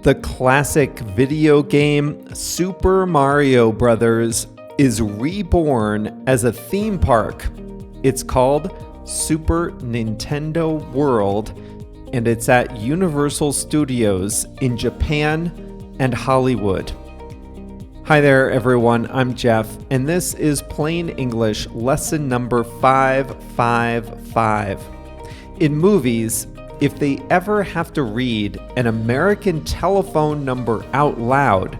The classic video game Super Mario Bros. Is reborn as a theme park. It's called Super Nintendo World, and it's at Universal Studios in Japan and Hollywood. Hi there, everyone. I'm Jeff, and this is Plain English lesson number 555. In movies, if they ever have to read an American telephone number out loud,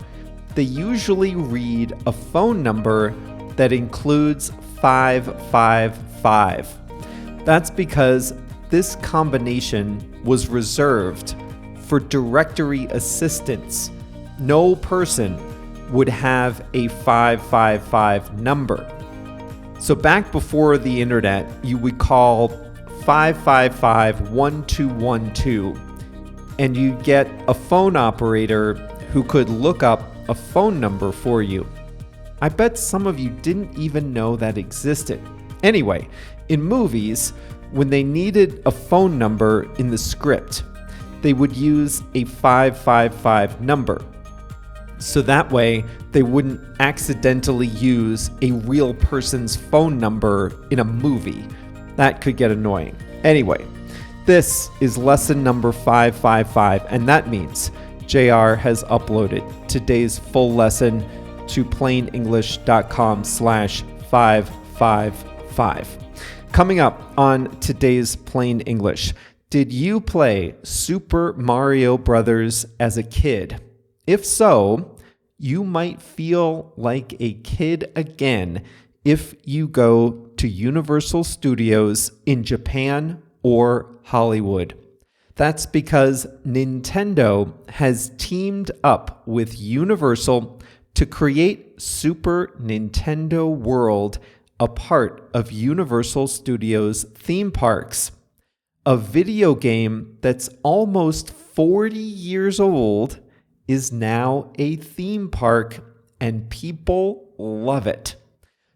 they usually read a phone number that includes 555. That's because this combination was reserved for directory assistants. No person would have a 555 number. So back before the internet, you would call 555-1212, and you'd get a phone operator who could look up a phone number for you. I bet some of you didn't even know that existed. Anyway, in movies, when they needed a phone number in the script, they would use a 555 number. So that way, they wouldn't accidentally use a real person's phone number in a movie. That could get annoying. Anyway, this is lesson number 555, and that means JR has uploaded today's full lesson to plainenglish.com/555. Coming up on today's Plain English, did you play Super Mario Bros. As a kid? If so, you might feel like a kid again if you go to Universal Studios in Japan or Hollywood. That's because Nintendo has teamed up with Universal to create Super Nintendo World, a part of Universal Studios theme parks. A video game that's almost 40 years old is now a theme park, and people love it.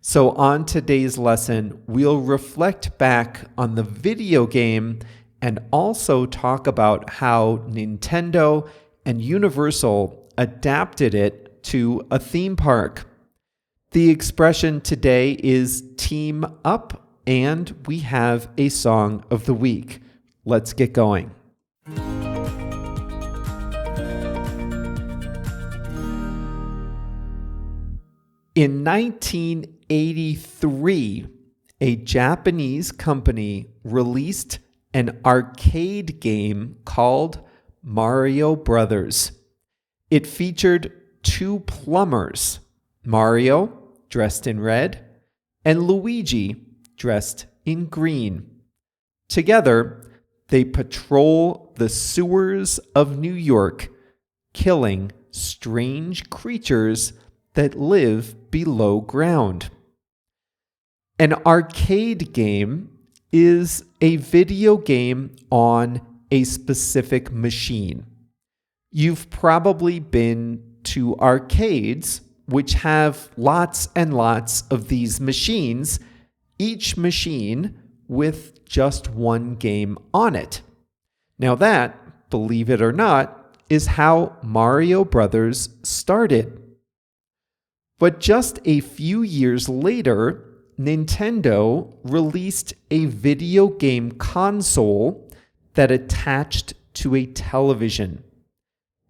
So on today's lesson, we'll reflect back on the video game and also talk about how Nintendo and Universal adapted it to a theme park. The expression today is team up, and we have a song of the week. Let's get going. In 1983, a Japanese company released an arcade game called Mario Brothers. It featured two plumbers, Mario, dressed in red, and Luigi, dressed in green. Together, they patrol the sewers of New York, killing strange creatures that live below ground. An arcade game is a video game on a specific machine. You've probably been to arcades, which have lots and lots of these machines, each machine with just one game on it. Now that, believe it or not, is how Mario Brothers started. But just a few years later, Nintendo released a video game console that attached to a television.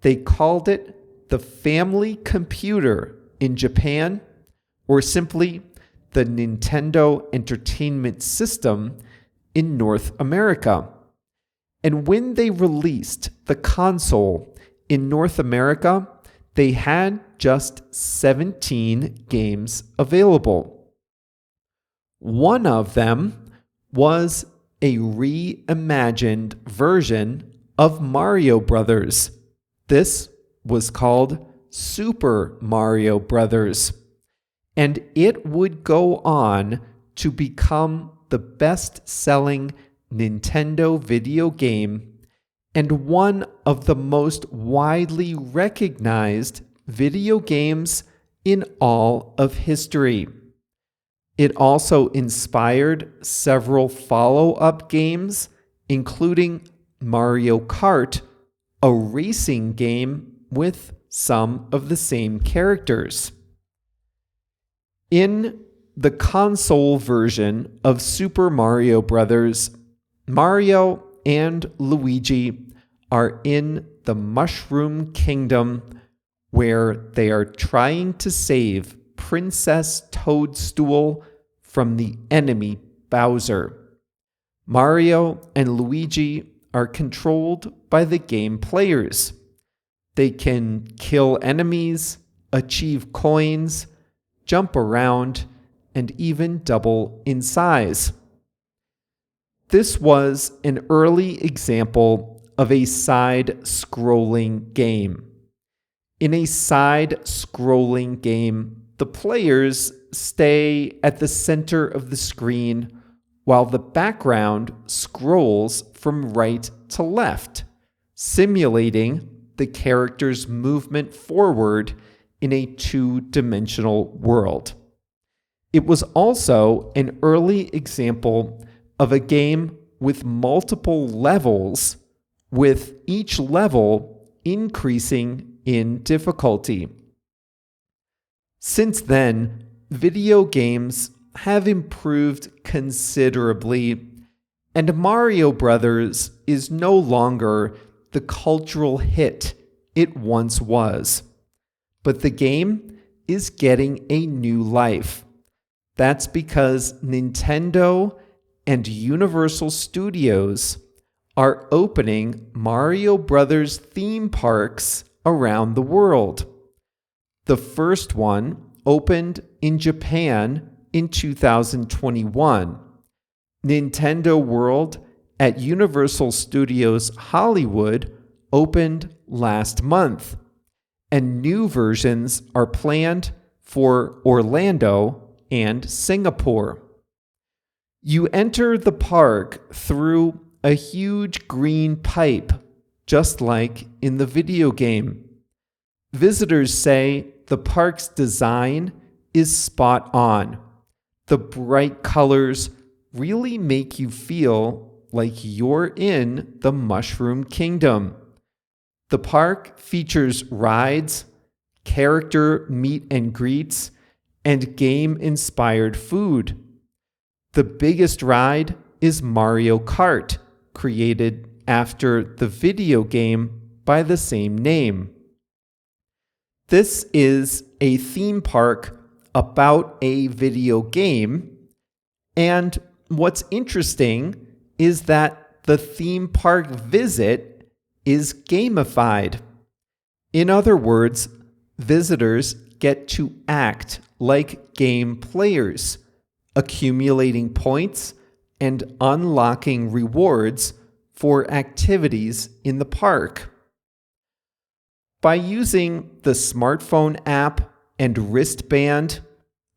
They called it the Family Computer in Japan, or simply the Nintendo Entertainment System in North America. And when they released the console in North America, they had just 17 games available. One of them was a reimagined version of Mario Brothers. This was called Super Mario Brothers, and it would go on to become the best-selling Nintendo video game and one of the most widely recognized video games in all of history. It also inspired several follow-up games, including Mario Kart, a racing game with some of the same characters. In the console version of Super Mario Bros., Mario and Luigi are in the Mushroom Kingdom, where they are trying to save Princess Toadstool from the enemy Bowser. Mario and Luigi are controlled by the game players. They can kill enemies, achieve coins, jump around, and even double in size. This was an early example of a side-scrolling game. In a side-scrolling game, the players stay at the center of the screen while the background scrolls from right to left, simulating the character's movement forward in a two-dimensional world. It was also an early example of a game with multiple levels, with each level increasing in difficulty. Since then, video games have improved considerably, and Mario Brothers is no longer the cultural hit it once was. But the game is getting a new life. That's because Nintendo and Universal Studios are opening Mario Brothers theme parks around the world. The first one opened in Japan in 2021. Nintendo World at Universal Studios Hollywood opened last month, and new versions are planned for Orlando and Singapore. You enter the park through a huge green pipe, just like in the video game. Visitors say the park's design is spot on. The bright colors really make you feel like you're in the Mushroom Kingdom. The park features rides, character meet and greets, and game-inspired food. The biggest ride is Mario Kart, created after the video game by the same name. This is a theme park about a video game, and what's interesting is that the theme park visit is gamified. In other words, visitors get to act like game players, accumulating points and unlocking rewards for activities in the park. By using the smartphone app and wristband,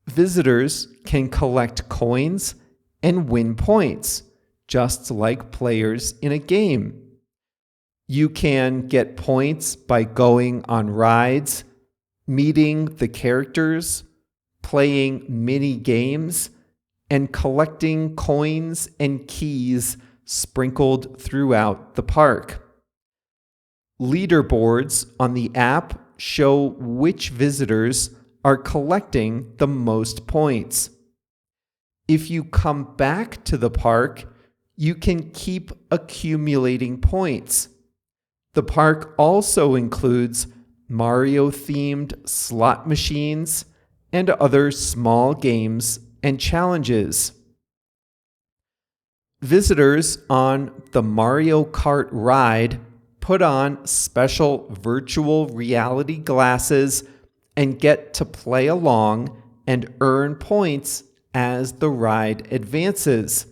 visitors can collect coins and win points, just like players in a game. You can get points by going on rides, meeting the characters, playing mini games, and collecting coins and keys sprinkled throughout the park. Leaderboards on the app show which visitors are collecting the most points. If you come back to the park, you can keep accumulating points. The park also includes Mario-themed slot machines and other small games and challenges. Visitors on the Mario Kart ride put on special virtual reality glasses and get to play along and earn points as the ride advances.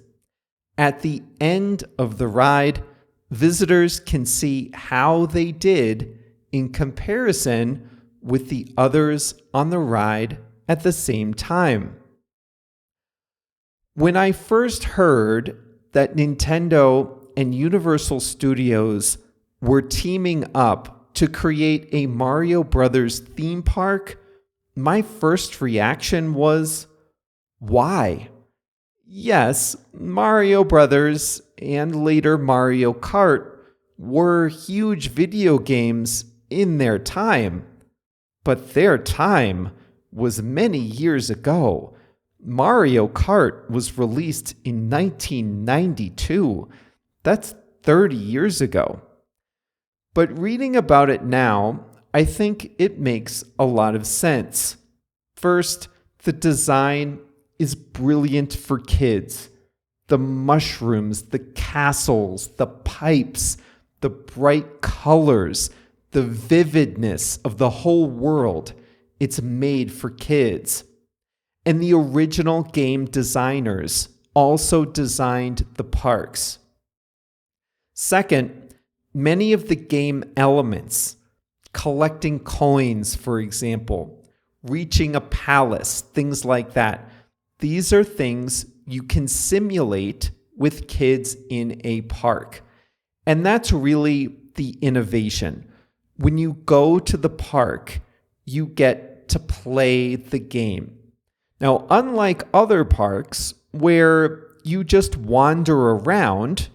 At the end of the ride, visitors can see how they did in comparison with the others on the ride at the same time. When I first heard that Nintendo and Universal Studios were teaming up to create a Mario Brothers theme park, my first reaction was, why? Yes, Mario Brothers and later Mario Kart were huge video games in their time, but their time was many years ago. Mario Kart was released in 1992. That's 30 years ago. But reading about it now, I think it makes a lot of sense. First, the design is brilliant for kids. The mushrooms, the castles, the pipes, the bright colors, the vividness of the whole world. It's made for kids. And the original game designers also designed the parks. Second, many of the game elements, collecting coins, for example, reaching a palace, things like that, these are things you can simulate with kids in a park. And that's really the innovation. When you go to the park, you get to play the game. Now, unlike other parks where you just wander around,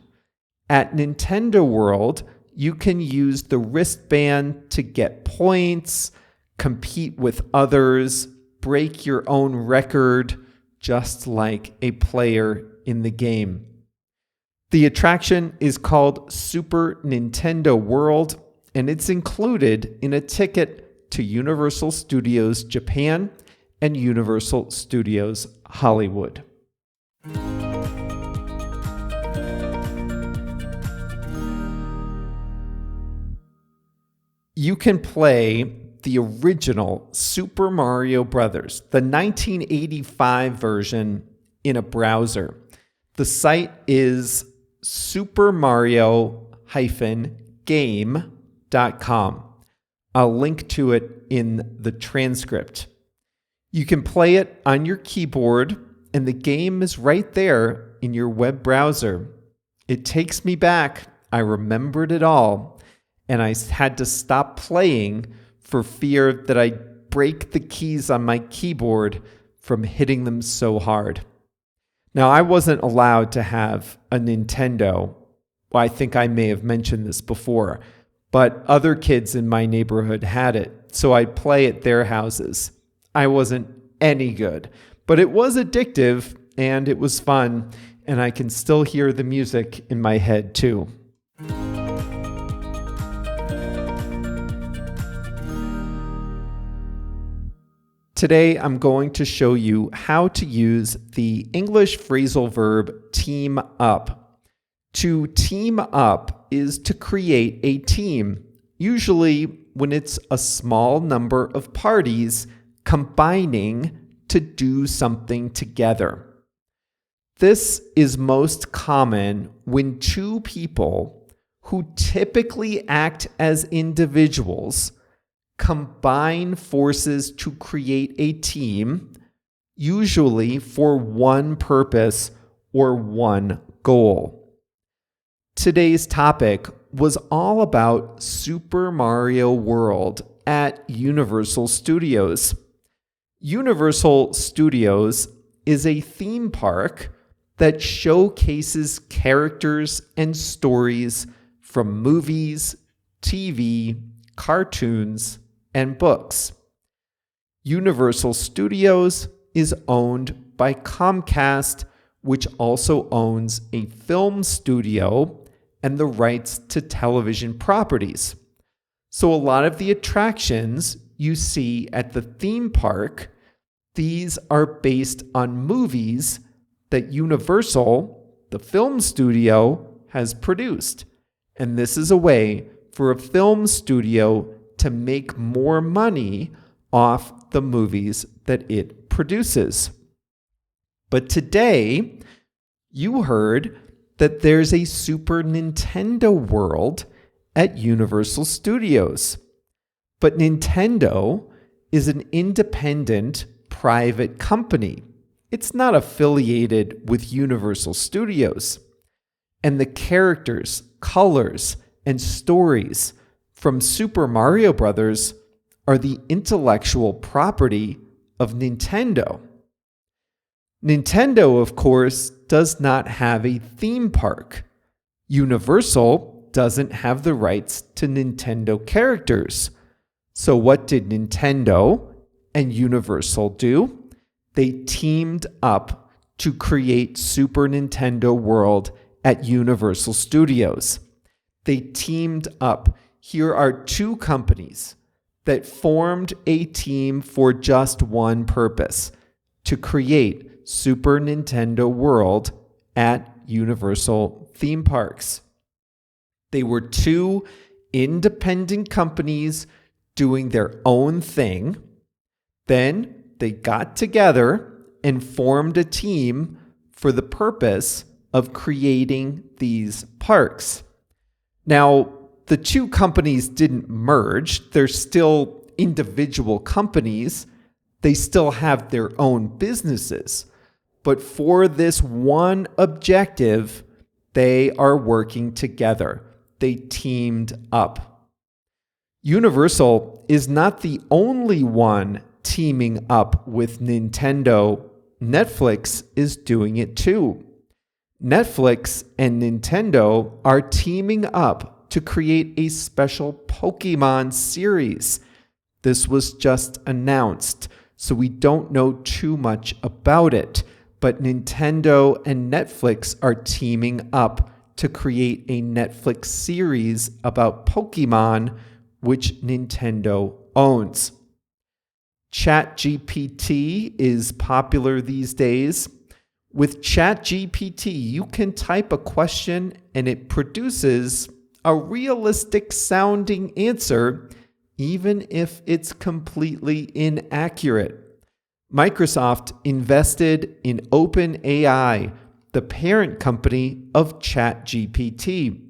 at Nintendo World, you can use the wristband to get points, compete with others, break your own record, just like a player in the game. The attraction is called Super Nintendo World, and it's included in a ticket to Universal Studios Japan and Universal Studios Hollywood. You can play the original Super Mario Brothers, the 1985 version, in a browser. The site is supermario-game.com. I'll link to it in the transcript. You can play it on your keyboard, and the game is right there in your web browser. It takes me back. I remembered it all. And I had to stop playing for fear that I'd break the keys on my keyboard from hitting them so hard. Now, I wasn't allowed to have a Nintendo. Well, I think I may have mentioned this before, but other kids in my neighborhood had it, so I'd play at their houses. I wasn't any good, but it was addictive and it was fun, and I can still hear the music in my head too. Today, I'm going to show you how to use the English phrasal verb team up. To team up is to create a team, usually when it's a small number of parties combining to do something together. This is most common when two people who typically act as individuals combine forces to create a team, usually for one purpose or one goal. Today's topic was all about Super Mario World at Universal Studios. Universal Studios is a theme park that showcases characters and stories from movies, TV, cartoons, and books. Universal Studios is owned by Comcast, which also owns a film studio and the rights to television properties. So a lot of the attractions you see at the theme park, these are based on movies that Universal, the film studio, has produced. And this is a way for a film studio to make more money off the movies that it produces. But today, you heard that there's a Super Nintendo World at Universal Studios. But Nintendo is an independent private company. It's not affiliated with Universal Studios. And the characters, colors, and stories from Super Mario Brothers are the intellectual property of Nintendo. Nintendo, of course, does not have a theme park. Universal doesn't have the rights to Nintendo characters. So what did Nintendo and Universal do? They teamed up to create Super Nintendo World at Universal Studios. They teamed up. Here are two companies that formed a team for just one purpose: to create Super Nintendo World at Universal theme parks. They were two independent companies doing their own thing. Then they got together and formed a team for the purpose of creating these parks. Now, the two companies didn't merge. They're still individual companies. They still have their own businesses. But for this one objective, they are working together. They teamed up. Universal is not the only one teaming up with Nintendo. Netflix is doing it too. Netflix and Nintendo are teaming up to create a special Pokemon series. This was just announced, so we don't know too much about it. But Nintendo and Netflix are teaming up to create a Netflix series about Pokemon, which Nintendo owns. ChatGPT is popular these days. With ChatGPT, you can type a question and it produces a realistic sounding answer, even if it's completely inaccurate. Microsoft invested in OpenAI, the parent company of ChatGPT.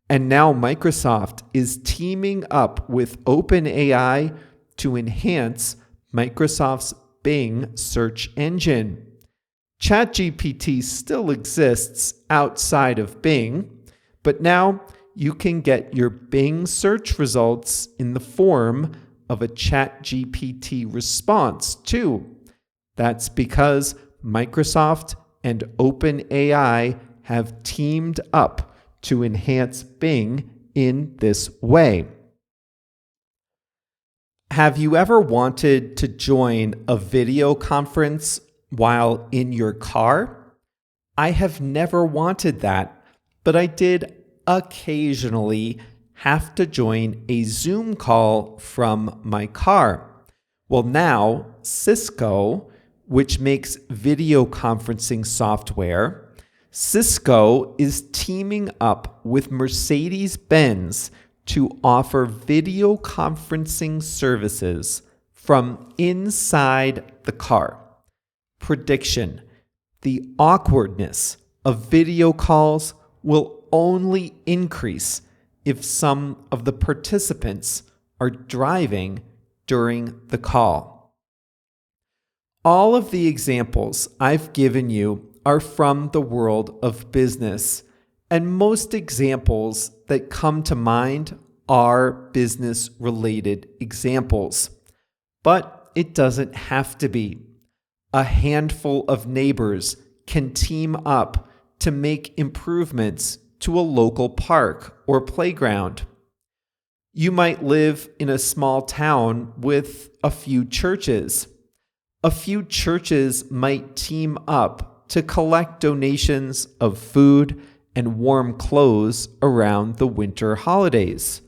And now Microsoft is teaming up with OpenAI to enhance Microsoft's Bing search engine. ChatGPT still exists outside of Bing, but now you can get your Bing search results in the form of a ChatGPT response too. That's because Microsoft and OpenAI have teamed up to enhance Bing in this way. Have you ever wanted to join a video conference while in your car? I have never wanted that, but I did occasionally have to join a Zoom call from my car. Well, now Cisco, which makes video conferencing software, Cisco is teaming up with Mercedes-Benz to offer video conferencing services from inside the car. Prediction: the awkwardness of video calls will only increase if some of the participants are driving during the call. All of the examples I've given you are from the world of business, and most examples that come to mind are business-related examples. But it doesn't have to be. A handful of neighbors can team up to make improvements to a local park or playground. You might live in a small town with a few churches. A few churches might team up to collect donations of food and warm clothes around the winter holidays.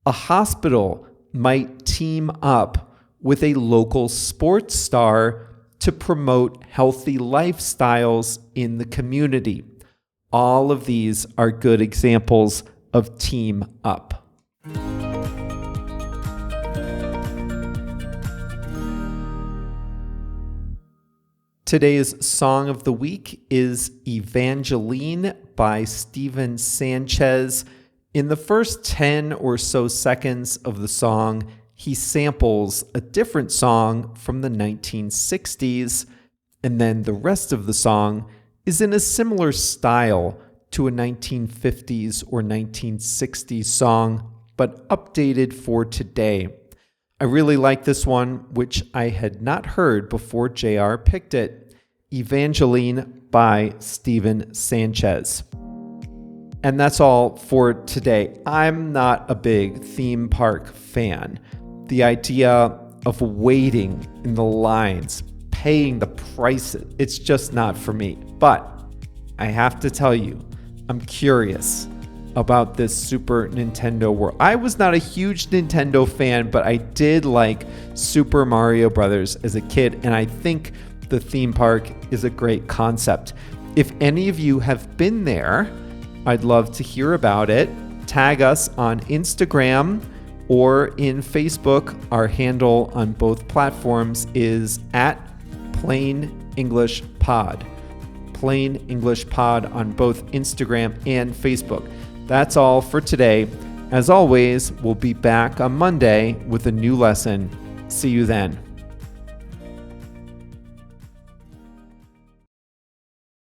A hospital might team up with a local sports star to promote healthy lifestyles in the community. All of these are good examples of team up. Today's song of the week is Evangeline by Steven Sanchez. In the first 10 or so seconds of the song, he samples a different song from the 1960s, and then the rest of the song is in a similar style to a 1950s or 1960s song, but updated for today. I really like this one, which I had not heard before JR picked it. Evangeline by Steven Sanchez. And that's all for today. I'm not a big theme park fan. The idea of waiting in the lines, paying the prices, it's just not for me. But I have to tell you, I'm curious about this Super Nintendo world. I was not a huge Nintendo fan, but I did like Super Mario Brothers as a kid, and I think the theme park is a great concept. If any of you have been there, I'd love to hear about it. Tag us on Instagram or in Facebook. Our handle on both platforms is @PlainEnglishPod. Plain English Pod on both Instagram and Facebook. That's all for today. As always, we'll be back on Monday with a new lesson. See you then.